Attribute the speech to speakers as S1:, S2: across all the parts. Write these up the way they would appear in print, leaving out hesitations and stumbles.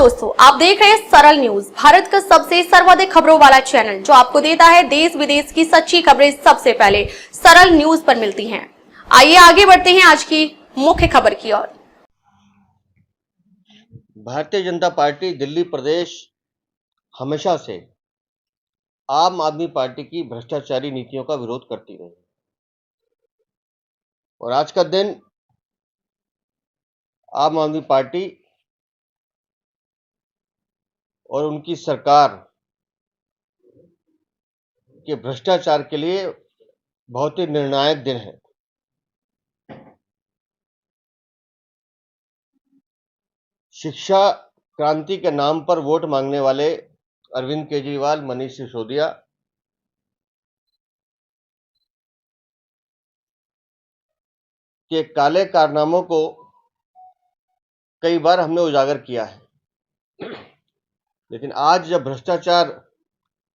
S1: दोस्तों, आप देख रहे हैं सरल न्यूज, भारत का सबसे सर्वाधिक खबरों वाला चैनल जो आपको देता है देश विदेश की सच्ची खबरें सबसे पहले सरल न्यूज पर मिलती हैं। आइए आगे बढ़ते हैं आज की मुख्य खबर की ओर।
S2: भारतीय जनता पार्टी दिल्ली प्रदेश हमेशा से आम आदमी पार्टी की भ्रष्टाचारी नीतियों का विरोध करती रही और आज का दिन आम आदमी पार्टी और उनकी सरकार के भ्रष्टाचार के लिए बहुत ही निर्णायक दिन है। शिक्षा क्रांति के नाम पर वोट मांगने वाले अरविंद केजरीवाल, मनीष सिसोदिया के काले कारनामों को कई बार हमने उजागर किया है, लेकिन आज जब भ्रष्टाचार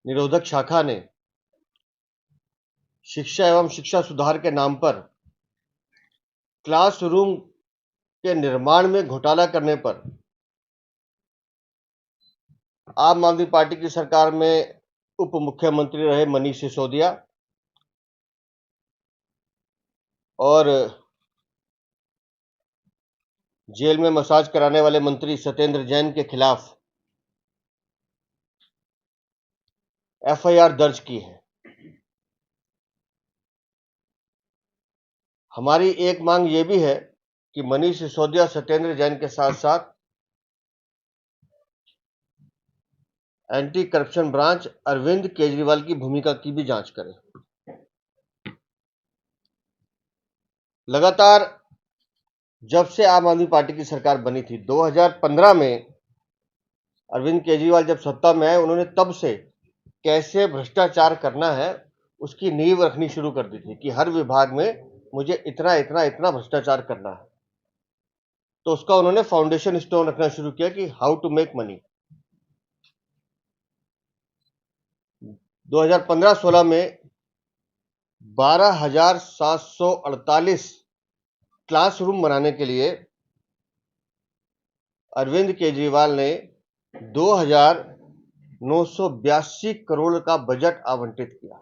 S2: निरोधक शाखा ने शिक्षा एवं शिक्षा सुधार के नाम पर क्लासरूम के निर्माण में घोटाला करने पर आम आदमी पार्टी की सरकार में उप मुख्यमंत्री रहे मनीष सिसोदिया और जेल में मसाज कराने वाले मंत्री सत्येंद्र जैन के खिलाफ एफआईआर दर्ज की है। हमारी एक मांग ये भी है कि मनीष सिसोदिया, सत्येंद्र जैन के साथ साथ anti corruption branch Arvind Kejriwal की भूमिका की भी जांच करे। लगातार जब से आम आदमी पार्टी की सरकार बनी थी 2015 में अरविंद केजरीवाल जब सत्ता में आए, उन्होंने तब से कैसे भ्रष्टाचार करना है उसकी नींव रखनी शुरू कर दी थी कि हर विभाग में मुझे इतना इतना इतना भ्रष्टाचार करना है। तो उसका उन्होंने फाउंडेशन स्टोन रखना शुरू किया कि हाउ टू मेक मनी। 2015-16 में 12,748 क्लासरूम बनाने के लिए अरविंद केजरीवाल ने 2,982 करोड़ का बजट आवंटित किया।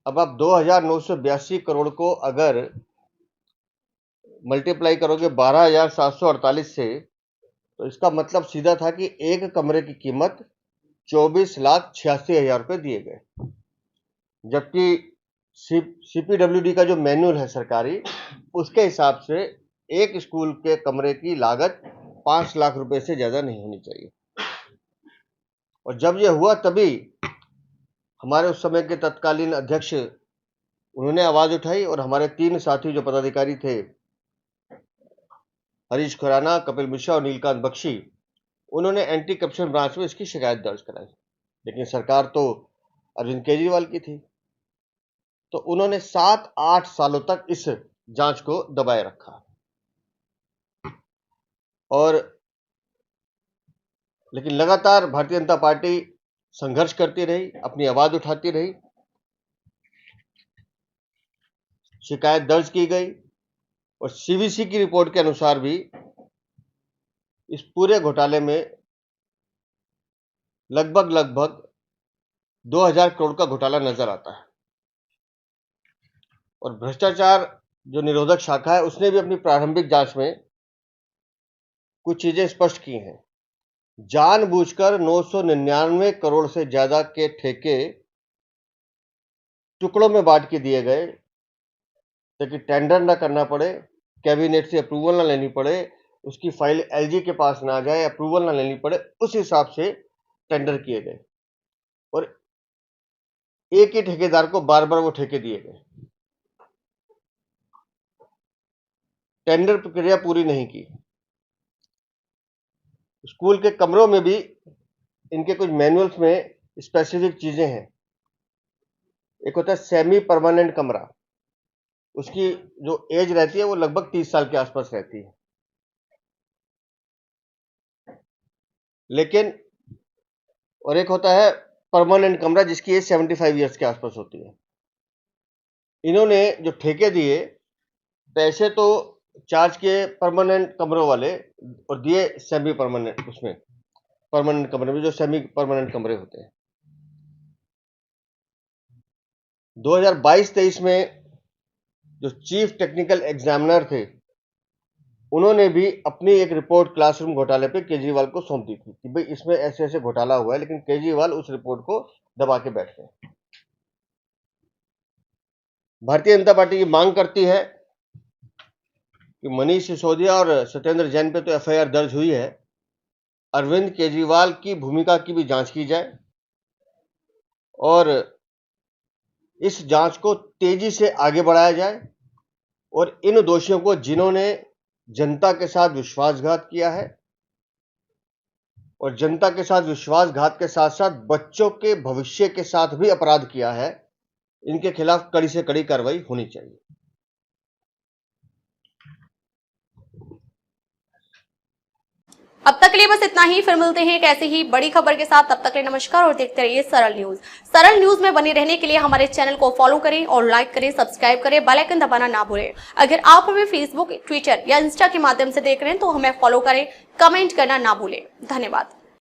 S2: अब आप 2,982 करोड़ को अगर मल्टीप्लाई करोगे 12,748 से, तो इसका मतलब सीधा था कि एक कमरे की कीमत 24,86,000 रुपए दिए गए, जबकि सीपीडब्ल्यूडी का जो मैनुअल है सरकारी, उसके हिसाब से एक स्कूल के कमरे की लागत 5 लाख रुपए से ज्यादा नहीं होनी चाहिए। और जब यह हुआ तभी हमारे उस समय के तत्कालीन अध्यक्ष उन्होंने आवाज उठाई और हमारे 3 साथी जो पदाधिकारी थे, हरीश खुराना, कपिल मिश्रा और नीलकांत बख्शी, उन्होंने एंटी करप्शन ब्रांच में इसकी शिकायत दर्ज कराई। लेकिन सरकार तो अरविंद केजरीवाल की थी, तो उन्होंने 7-8 सालों तक इस जांच को दबाए रखा और लेकिन लगातार भारतीय जनता पार्टी संघर्ष करती रही, अपनी आवाज उठाती रही, शिकायत दर्ज की गई और सीवीसी की रिपोर्ट के अनुसार भी इस पूरे घोटाले में लगभग 2,000 करोड़ का घोटाला नजर आता है। और भ्रष्टाचार जो निरोधक शाखा है उसने भी अपनी प्रारंभिक जांच में कुछ चीजें स्पष्ट की हैं। जानबूझकर 999 करोड़ से ज्यादा के ठेके टुकड़ों में बांट के दिए गए ताकि टेंडर ना करना पड़े, कैबिनेट से अप्रूवल ना लेनी पड़े, उसकी फाइल एलजी के पास ना जाए, अप्रूवल ना लेनी पड़े, उस हिसाब से टेंडर किए गए और एक ही ठेकेदार को बार बार वो ठेके दिए गए। टेंडर प्रक्रिया पूरी नहीं की। स्कूल के कमरों में भी इनके कुछ मैनुअल्स में स्पेसिफिक चीजें हैं। एक होता है सेमी परमानेंट कमरा, उसकी जो एज रहती है वो लगभग 30 साल के आसपास रहती है, लेकिन और एक होता है परमानेंट कमरा जिसकी एज 75 ईयर्स के आसपास होती है। इन्होंने जो ठेके दिए, पैसे तो चार्ज किए परमानेंट कमरों वाले और दिए सेमी परमानेंट, उसमें परमानेंट कमरे में जो सेमी परमानेंट कमरे होते हैं। 2022-23 में जो चीफ टेक्निकल एग्जामिनर थे, उन्होंने भी अपनी एक रिपोर्ट क्लासरूम घोटाले पे केजरीवाल को सौंप दी थी कि भाई इसमें ऐसे ऐसे घोटाला हुआ है, लेकिन केजरीवाल उस रिपोर्ट को दबा के बैठ गए। भारतीय जनता पार्टी की मांग करती है कि मनीष सिसोदिया और सत्येंद्र जैन पे तो एफआईआर दर्ज हुई है, अरविंद केजरीवाल की भूमिका की भी जांच की जाए और इस जांच को तेजी से आगे बढ़ाया जाए और इन दोषियों को, जिन्होंने जनता के साथ विश्वासघात किया है और जनता के साथ विश्वासघात के साथ साथ बच्चों के भविष्य के साथ भी अपराध किया है, इनके खिलाफ कड़ी से कड़ी कार्रवाई होनी चाहिए।
S1: अब तक के लिए बस इतना ही। फिर मिलते हैं एक ऐसे ही बड़ी खबर के साथ। तब तक के लिए नमस्कार और देखते रहिए सरल न्यूज। सरल न्यूज में बने रहने के लिए हमारे चैनल को फॉलो करें और लाइक करें, सब्सक्राइब करें, बेल आइकन दबाना ना भूलें। अगर आप हमें फेसबुक, ट्विटर या इंस्टा के माध्यम से देख रहे हैं तो हमें फॉलो करें, कमेंट करना ना भूलें। धन्यवाद।